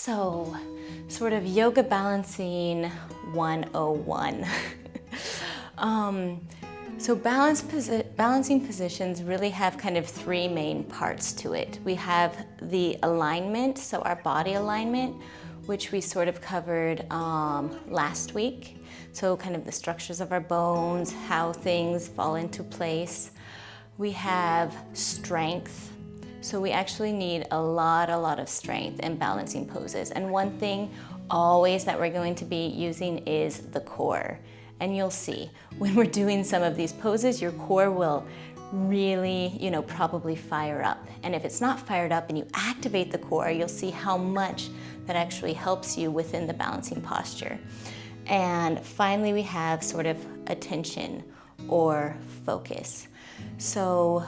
So, sort of yoga balancing 101. So balancing positions really have kind of three main parts to it. We have the alignment, so our body alignment, which we sort of covered last week. So kind of the structures of our bones, how things fall into place. We have strength. So we actually need a lot of strength in balancing poses. And one thing always that we're going to be using is the core. And you'll see when we're doing some of these poses, your core will really, probably fire up. And if it's not fired up and you activate the core, you'll see how much that actually helps you within the balancing posture. And finally, we have sort of attention or focus. So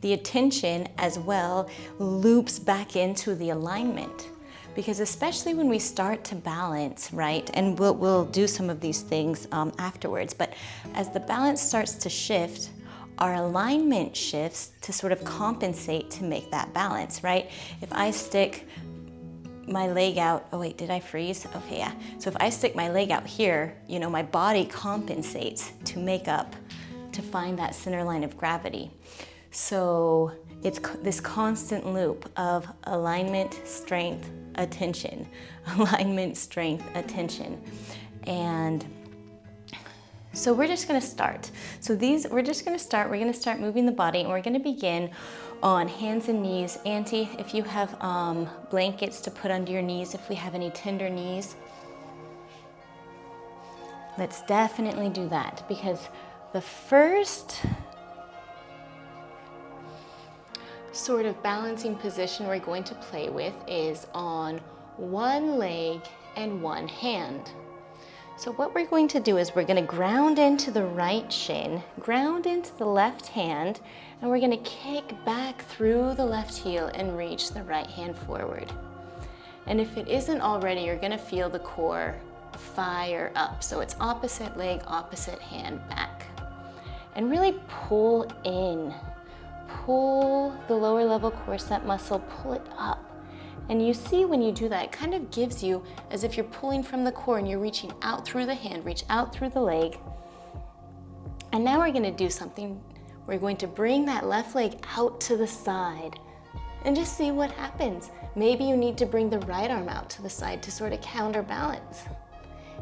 the attention as well loops back into the alignment. Because especially when we start to balance, right, and we'll do some of these things afterwards, but as the balance starts to shift, our alignment shifts to sort of compensate to make that balance, right? If I stick my leg out, oh wait, did I freeze? Okay, yeah. So if I stick my leg out here, my body compensates to make up, to find that center line of gravity. So it's this constant loop of alignment, strength, attention, alignment, strength, attention. And so we're just gonna start. We're gonna start moving the body, and we're gonna begin on hands and knees. Auntie, if you have blankets to put under your knees, if we have any tender knees, let's definitely do that, because the first sort of balancing position we're going to play with is on one leg and one hand. So what we're going to do is we're going to ground into the right shin, ground into the left hand, and we're going to kick back through the left heel and reach the right hand forward. And if it isn't already, you're going to feel the core fire up. So it's opposite leg, opposite hand back. And really pull in. Pull the lower level core set muscle, pull it up. And you see when you do that, it kind of gives you as if you're pulling from the core and you're reaching out through the hand, reach out through the leg. And now we're gonna do something. We're going to bring that left leg out to the side and just see what happens. Maybe you need to bring the right arm out to the side to sort of counterbalance.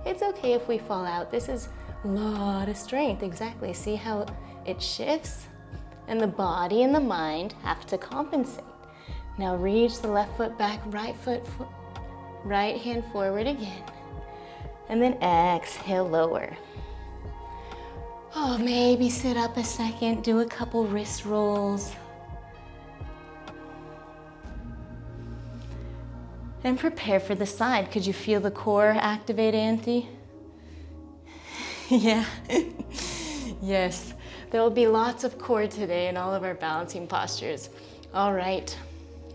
It's okay if we fall out. This is a lot of strength, exactly. See how it shifts? And the body and the mind have to compensate. Now reach the left foot back, right hand forward again. And then exhale, lower. Oh, maybe sit up a second, do a couple wrist rolls. And prepare for the side. Could you feel the core activate, Auntie? Yeah, yes. There will be lots of core today in all of our balancing postures. All right,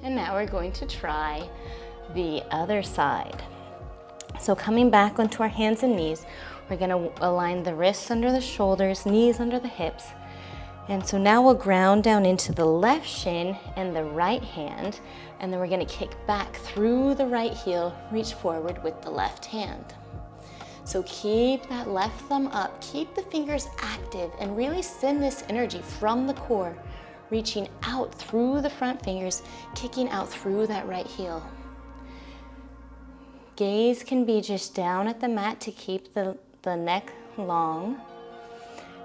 and now we're going to try the other side. So coming back onto our hands and knees, we're gonna align the wrists under the shoulders, knees under the hips. And so now we'll ground down into the left shin and the right hand, and then we're gonna kick back through the right heel, reach forward with the left hand. So keep that left thumb up, keep the fingers active, and really send this energy from the core, reaching out through the front fingers, kicking out through that right heel. Gaze can be just down at the mat to keep the neck long.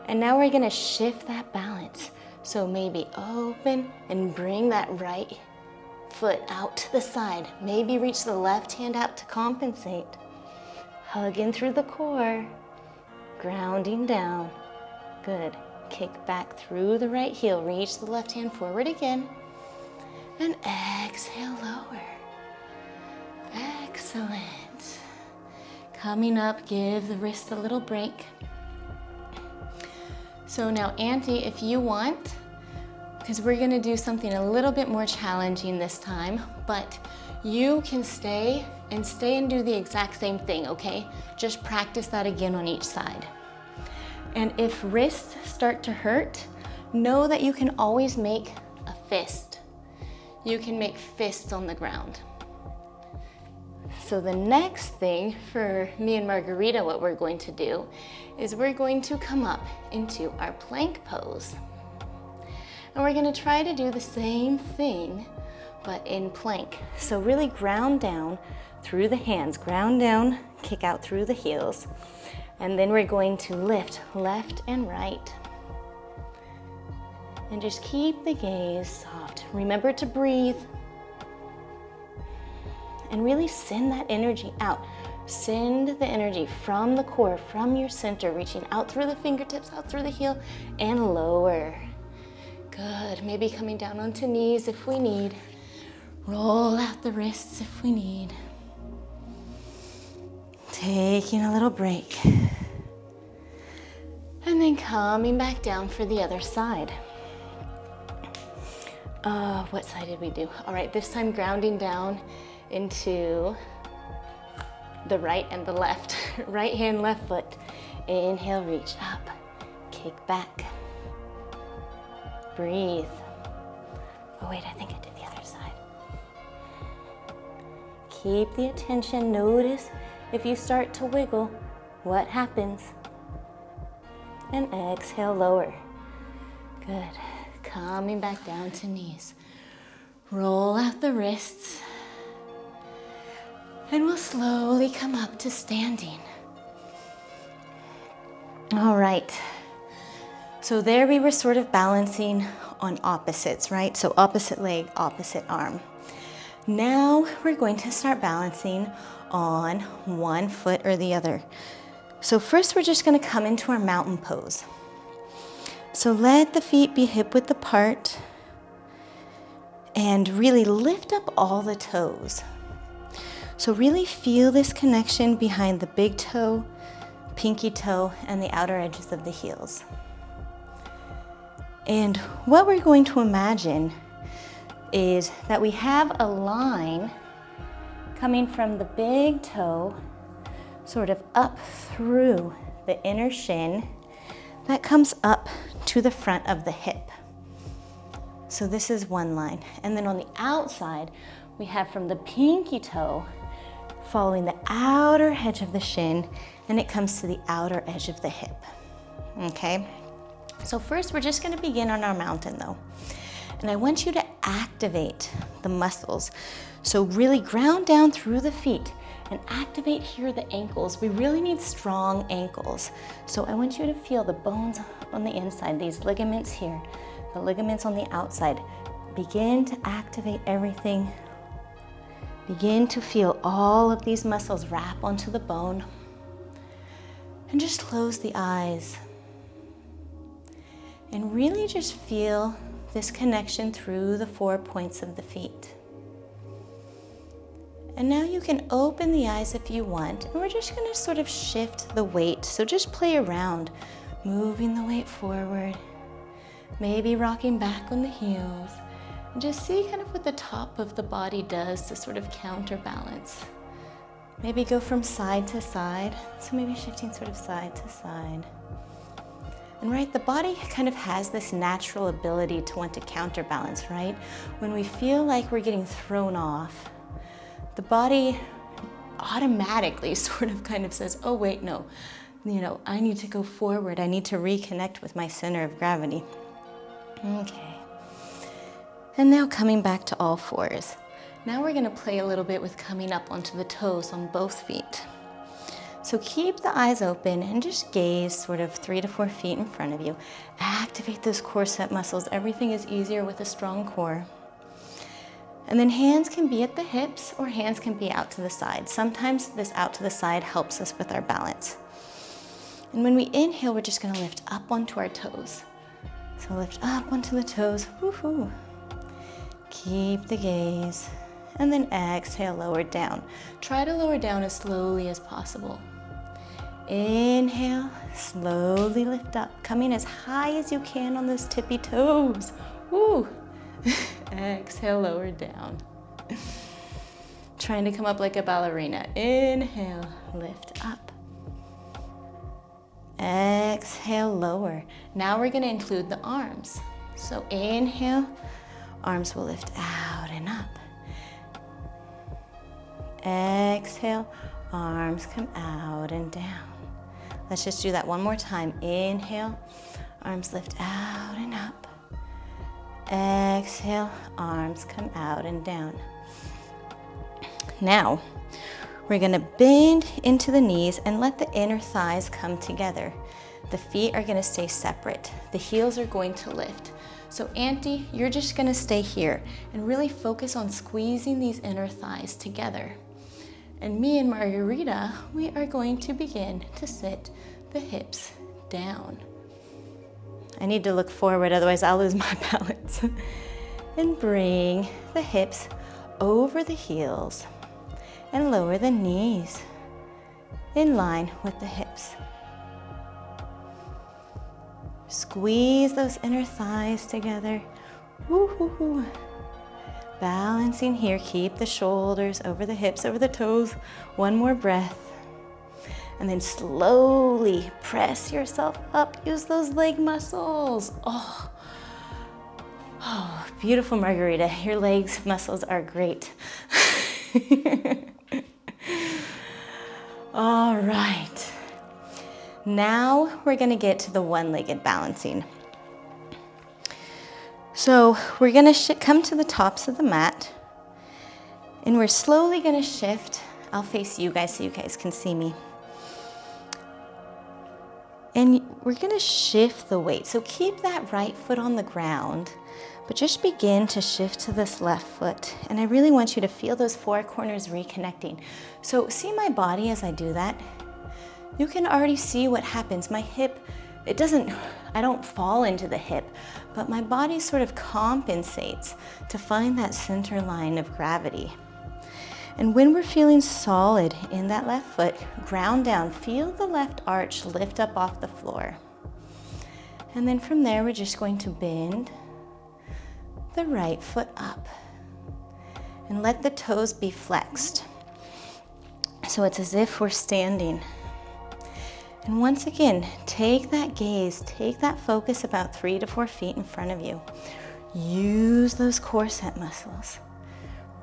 And now we're gonna shift that balance. So maybe open and bring that right foot out to the side. Maybe reach the left hand out to compensate. Hug in through the core, grounding down. Good. Kick back through the right heel, reach the left hand forward again, and exhale, lower. Excellent. Coming up, give the wrist a little break. So now, Auntie, if you want, because we're gonna do something a little bit more challenging this time, but you can stay and do the exact same thing, okay? Just practice that again on each side. And if wrists start to hurt, know that you can always make a fist. You can make fists on the ground. So the next thing for me and Margarita, what we're going to do is we're going to come up into our plank pose. And we're gonna try to do the same thing, but in plank. So really ground down through the hands, ground down, kick out through the heels. And then we're going to lift left and right. And just keep the gaze soft. Remember to breathe. And really send that energy out. Send the energy from the core, from your center, reaching out through the fingertips, out through the heel, and lower. Good. Maybe coming down onto knees if we need. Roll out the wrists if we need. Taking a little break. And then coming back down for the other side. What side did we do? All right, this time grounding down into the right and the left. Right hand, left foot. Inhale, reach up. Kick back. Breathe. Oh wait, I think I did the other side. Keep the attention. Notice if you start to wiggle, what happens? And exhale, lower. Good. Coming back down to knees. Roll out the wrists. And we'll slowly come up to standing. All right. So there we were sort of balancing on opposites, right? So opposite leg, opposite arm. Now we're going to start balancing on one foot or the other. So first we're just going to come into our mountain pose. So let the feet be hip width apart and really lift up all the toes. So really feel this connection behind the big toe, pinky toe, and the outer edges of the heels. And what we're going to imagine is that we have a line coming from the big toe, sort of up through the inner shin, that comes up to the front of the hip. So this is one line. And then on the outside, we have from the pinky toe, following the outer edge of the shin, and it comes to the outer edge of the hip, okay? So first, we're just gonna begin on our mountain though. And I want you to activate the muscles. So really ground down through the feet and activate here the ankles. We really need strong ankles. So I want you to feel the bones on the inside, these ligaments here, the ligaments on the outside. Begin to activate everything. Begin to feel all of these muscles wrap onto the bone. And just close the eyes. And really just feel this connection through the 4 points of the feet. And now you can open the eyes if you want, and we're just gonna sort of shift the weight. So just play around, moving the weight forward, maybe rocking back on the heels, and just see kind of what the top of the body does to sort of counterbalance. Maybe go from side to side, so maybe shifting sort of side to side. And right, the body kind of has this natural ability to want to counterbalance, right? When we feel like we're getting thrown off, the body automatically sort of kind of says, oh wait, no, I need to go forward. I need to reconnect with my center of gravity. Okay. And now coming back to all fours. Now we're gonna play a little bit with coming up onto the toes on both feet. So keep the eyes open and just gaze sort of 3 to 4 feet in front of you. Activate those core set muscles. Everything is easier with a strong core. And then hands can be at the hips or hands can be out to the side. Sometimes this out to the side helps us with our balance. And when we inhale, we're just gonna lift up onto our toes. So lift up onto the toes, woohoo. Keep the gaze. And then exhale, lower down. Try to lower down as slowly as possible. Inhale, slowly lift up, coming as high as you can on those tippy toes. Woo! Exhale, lower down. Trying to come up like a ballerina. Inhale, lift up. Exhale, lower. Now we're gonna include the arms. So inhale, arms will lift out and up. Exhale, arms come out and down. Let's just do that one more time. Inhale, arms lift out and up. Exhale, arms come out and down. Now, we're gonna bend into the knees and let the inner thighs come together. The feet are gonna stay separate. The heels are going to lift. So Auntie, you're just gonna stay here and really focus on squeezing these inner thighs together. And me and Margarita, we are going to begin to sit the hips down. I need to look forward, otherwise I'll lose my balance. And bring the hips over the heels and lower the knees in line with the hips. Squeeze those inner thighs together. Woo-hoo-hoo. Balancing here, keep the shoulders over the hips, over the toes. One more breath. And then slowly press yourself up. Use those leg muscles. Oh, beautiful, Margarita. Your legs muscles are great. All right. Now we're gonna get to the one-legged balancing. So we're gonna come to the tops of the mat, and we're slowly gonna shift. I'll face you guys so you guys can see me. And we're gonna shift the weight. So keep that right foot on the ground, but just begin to shift to this left foot. And I really want you to feel those four corners reconnecting. So see my body as I do that? You can already see what happens. My hip, I don't fall into the hip, but my body sort of compensates to find that center line of gravity. And when we're feeling solid in that left foot, ground down, feel the left arch lift up off the floor. And then from there, we're just going to bend the right foot up and let the toes be flexed. So it's as if we're standing. And once again, take that gaze, take that focus about 3 to 4 feet in front of you. Use those core set muscles.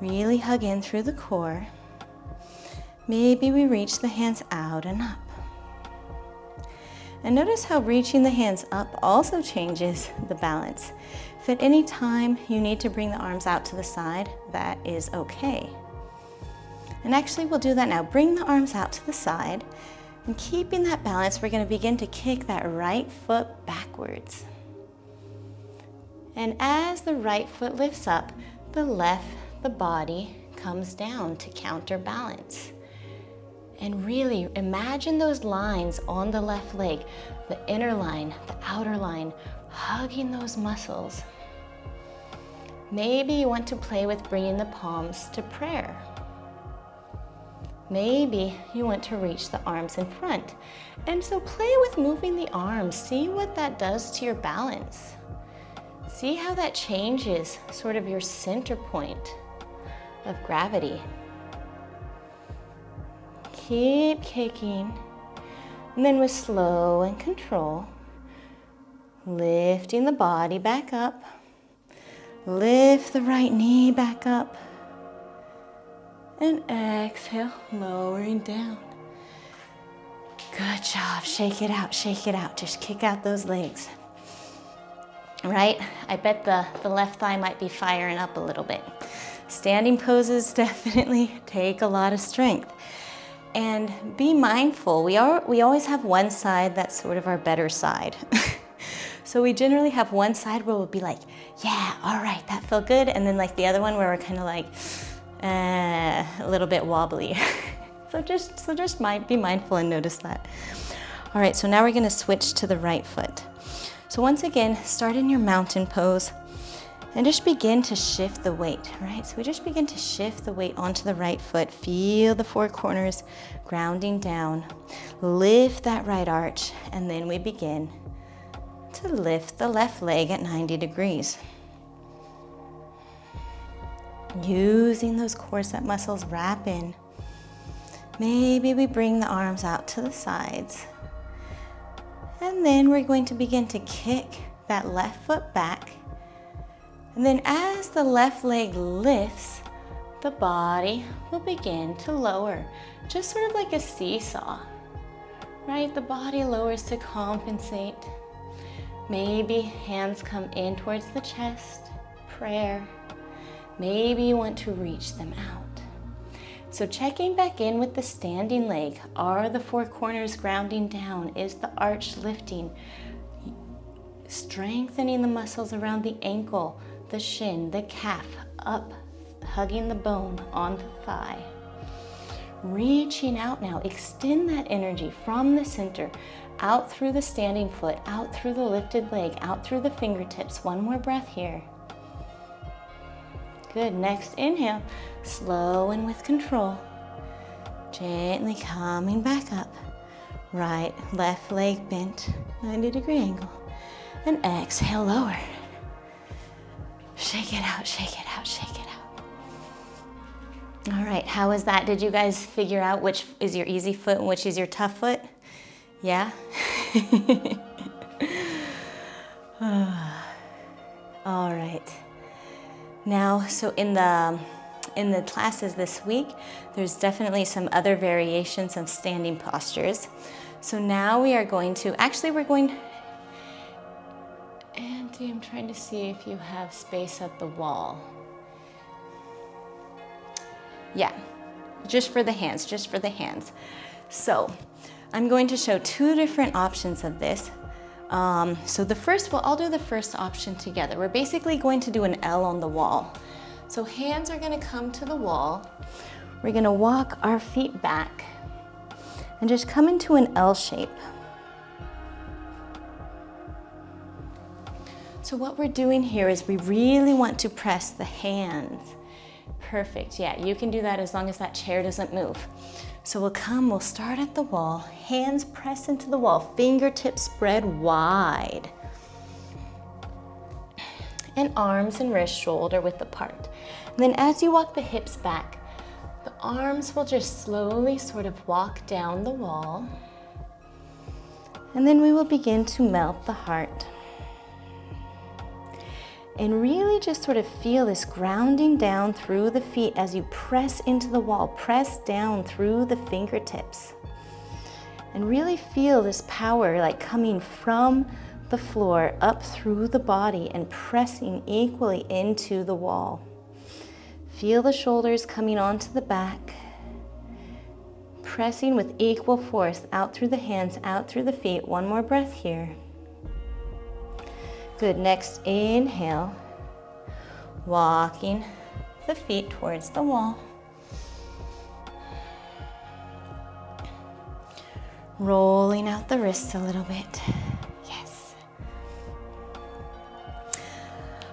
Really hug in through the core. Maybe we reach the hands out and up. And notice how reaching the hands up also changes the balance. If at any time you need to bring the arms out to the side, that is okay. And actually we'll do that now. Bring the arms out to the side. And keeping that balance, we're going to begin to kick that right foot backwards. And as the right foot lifts up, the body comes down to counterbalance. And really imagine those lines on the left leg, the inner line, the outer line, hugging those muscles. Maybe you want to play with bringing the palms to prayer. Maybe you want to reach the arms in front. And so play with moving the arms. See what that does to your balance. See how that changes sort of your center point of gravity. Keep kicking. And then with slow and control, lifting the body back up. Lift the right knee back up. And exhale, lowering down. Good job. Shake it out, shake it out. Just kick out those legs. Right? I bet the left thigh might be firing up a little bit. Standing poses definitely take a lot of strength. And be mindful. We always have one side that's sort of our better side. So we generally have one side where we'll be like, yeah, all right, that felt good. And then like the other one where we're kind of like, a little bit wobbly. So just be mindful and notice that. All right, so now we're gonna switch to the right foot. So once again, start in your mountain pose and just begin to shift the weight, right? So we just begin to shift the weight onto the right foot. Feel the four corners grounding down. Lift that right arch, and then we begin to lift the left leg at 90 degrees. Using those core set muscles, wrap in. Maybe we bring the arms out to the sides. And then we're going to begin to kick that left foot back. And then as the left leg lifts, the body will begin to lower, just sort of like a seesaw, right? The body lowers to compensate. Maybe hands come in towards the chest, prayer. Maybe you want to reach them out. So checking back in with the standing leg. Are the four corners grounding down? Is the arch lifting? Strengthening the muscles around the ankle, the shin, the calf, up, hugging the bone on the thigh. Reaching out now, extend that energy from the center, out through the standing foot, out through the lifted leg, out through the fingertips. One more breath here. Good, next inhale, slow and with control. Gently coming back up. Right, left leg bent, 90-degree angle. And exhale, lower. Shake it out, shake it out, shake it out. All right, how was that? Did you guys figure out which is your easy foot and which is your tough foot? Yeah? All right. Now, so in the classes this week, there's definitely some other variations of standing postures. So now we are going to, Andy, I'm trying to see if you have space at the wall. Yeah, just for the hands, just for the hands. So I'm going to show two different options of this. So the first, I'll do the first option together. We're basically going to do an L on the wall. So hands are gonna come to the wall. We're gonna walk our feet back and just come into an L shape. So what we're doing here is we really want to press the hands. Perfect, yeah, you can do that as long as that chair doesn't move. So we'll start at the wall, hands press into the wall, fingertips spread wide. And arms and wrists shoulder width apart. And then as you walk the hips back, the arms will just slowly sort of walk down the wall. And then we will begin to melt the heart. And really just sort of feel this grounding down through the feet as you press into the wall, press down through the fingertips. And really feel this power like coming from the floor up through the body and pressing equally into the wall. Feel the shoulders coming onto the back, pressing with equal force out through the hands, out through the feet. One more breath here. Good, next inhale, walking the feet towards the wall. Rolling out the wrists a little bit. Yes.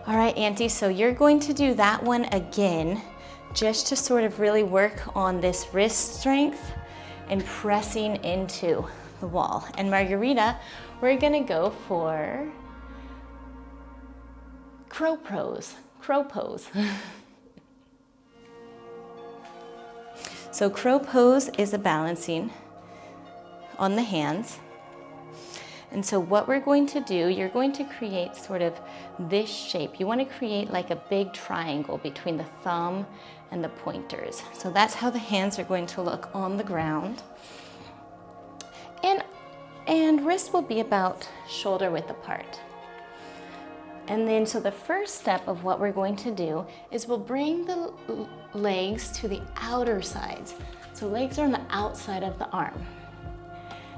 All right, Auntie, so you're going to do that one again, just to sort of really work on this wrist strength and pressing into the wall. And Margarita, we're gonna go for crow pose. So crow pose is a balancing on the hands. And so what we're going to do, you're going to create sort of this shape. You want to create like a big triangle between the thumb and the pointers. So that's how the hands are going to look on the ground. And wrists will be about shoulder width apart. And then, so the first step of what we're going to do is we'll bring the legs to the outer sides. So legs are on the outside of the arm.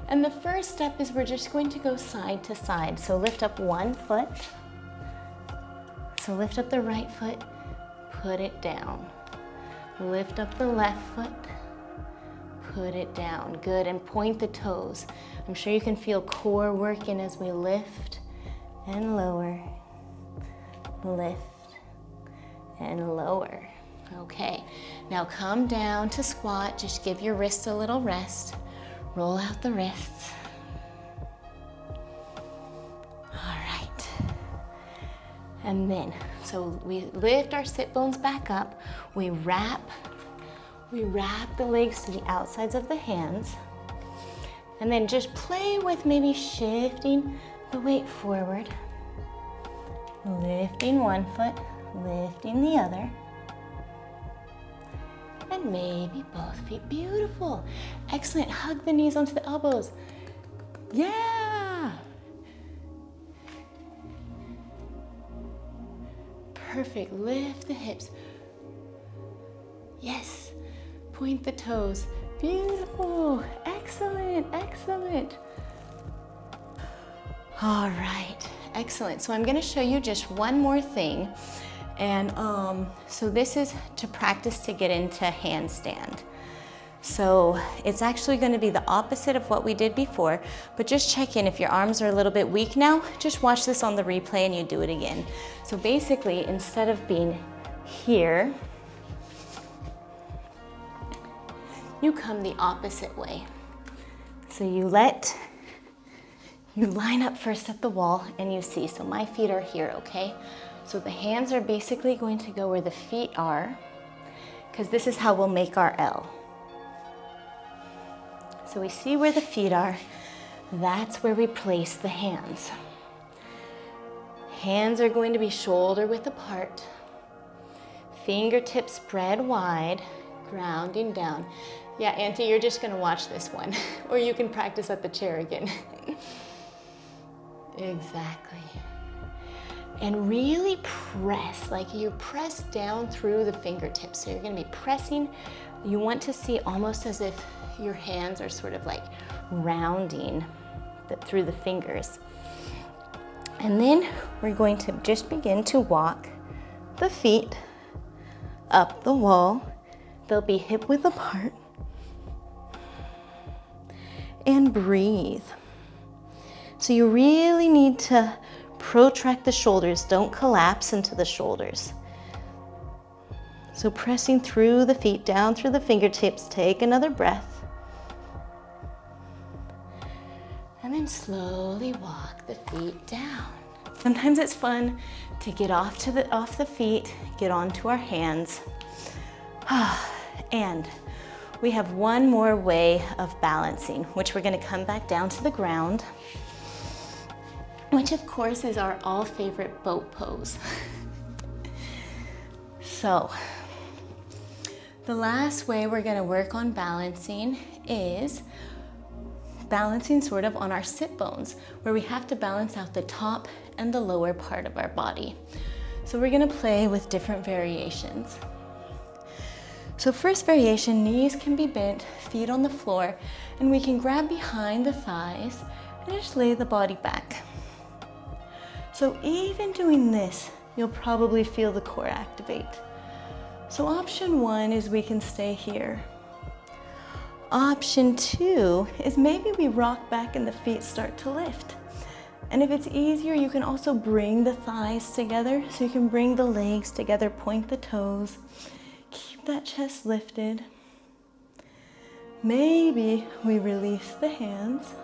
And the first step is we're just going to go side to side. So lift up one foot. So lift up the right foot, put it down. Lift up the left foot, put it down. Good, and point the toes. I'm sure you can feel core working as we lift and lower. Lift and lower. Okay, now come down to squat. Just give your wrists a little rest. Roll out the wrists. All right. And then, so we lift our sit bones back up. We wrap the legs to the outsides of the hands. And then just play with maybe shifting the weight forward. Lifting one foot, lifting the other. and maybe both feet. Beautiful. Excellent. Hug the knees onto the elbows. Yeah. Perfect. Lift the hips. Yes. Point the toes. Beautiful. Excellent. Excellent. All right. Excellent. So I'm going to show you just one more thing. And so this is to practice to get into handstand. So it's actually going to be the opposite of what we did before, but just check in. If your arms are a little bit weak now, just watch this on the replay and you do it again. So basically, instead of being here, you come the opposite way. So you line up first at the wall and you see. So my feet are here, okay? So the hands are basically going to go where the feet are, because this is how we'll make our L. So we see where the feet are. That's where we place the hands. Hands are going to be shoulder width apart. Fingertips spread wide, grounding down. Yeah, Auntie, you're just gonna watch this one, or you can practice at the chair again. Exactly. And really press, like you press down through the fingertips. So you're gonna be pressing. You want to see almost as if your hands are sort of like rounding through the fingers. And then we're going to just begin to walk the feet up the wall. They'll be hip width apart. And breathe. So you really need to protract the shoulders. Don't collapse into the shoulders. So pressing through the feet, down through the fingertips. Take another breath. And then slowly walk the feet down. Sometimes it's fun to get off the feet, get onto our hands. And we have one more way of balancing, which we're going to come back down to the ground, which of course is our all favorite boat pose. So the last way we're going to work on balancing is balancing sort of on our sit bones, where we have to balance out the top and the lower part of our body. So we're going to play with different variations. So first variation, knees can be bent, feet on the floor, and we can grab behind the thighs and just lay the body back. So even doing this, you'll probably feel the core activate. So option one is we can stay here. Option two is maybe we rock back and the feet start to lift. And if it's easier, you can also bring the thighs together. So you can bring the legs together, point the toes. Keep that chest lifted. Maybe we release the hands.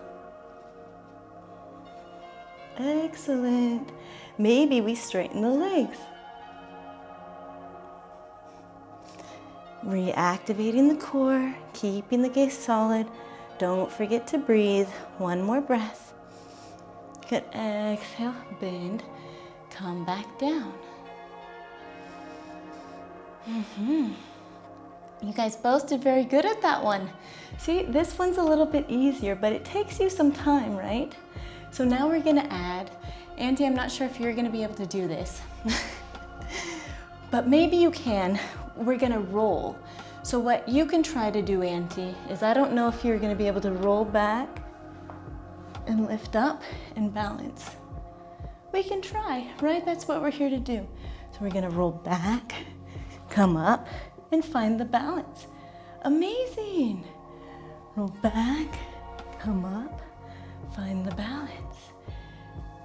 Excellent. Maybe we straighten the legs. Reactivating the core, keeping the gaze solid. Don't forget to breathe. One more breath. Good. Exhale, bend, come back down. You guys both did very good at that one. See, this one's a little bit easier, but it takes you some time, right? So now we're gonna add, Auntie, I'm not sure if you're gonna be able to do this, but maybe you can. We're gonna roll. So what you can try to do, Auntie, is I don't know if you're gonna be able to roll back and lift up and balance. We can try, right? That's what we're here to do. So we're gonna roll back, come up, and find the balance. Amazing. Roll back, come up, find the balance.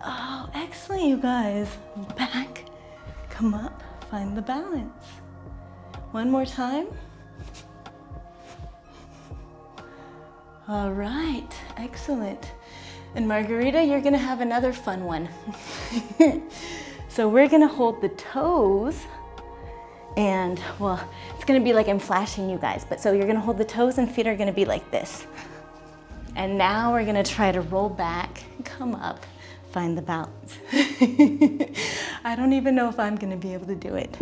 Oh, excellent, you guys. Roll back, come up, find the balance. One more time. All right, excellent. And Margarita, you're gonna have another fun one. So we're gonna hold the toes and, well, it's gonna be like I'm flashing you guys, but so you're gonna hold the toes and feet are gonna be like this. And now we're gonna try to roll back, come up, find the balance. I don't even know if I'm gonna be able to do it.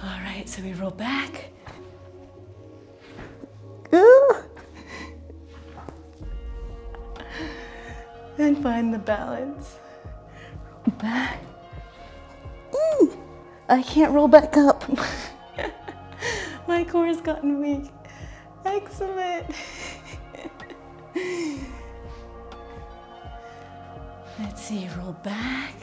All right, so we roll back, And find the balance. Back. Ooh, I can't roll back up. My core has gotten weak. Excellent. Let's see, roll back.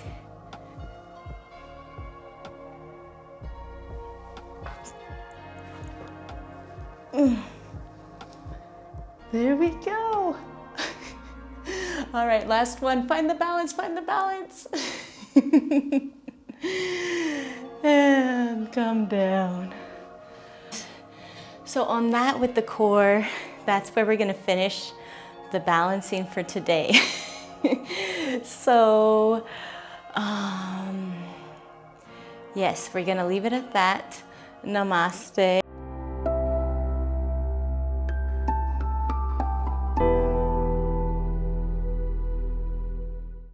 There we go. All right, last one. Find the balance, find the balance. And come down. So on that with the core, that's where we're gonna finish the balancing for today. So, yes, we're gonna leave it at that. Namaste.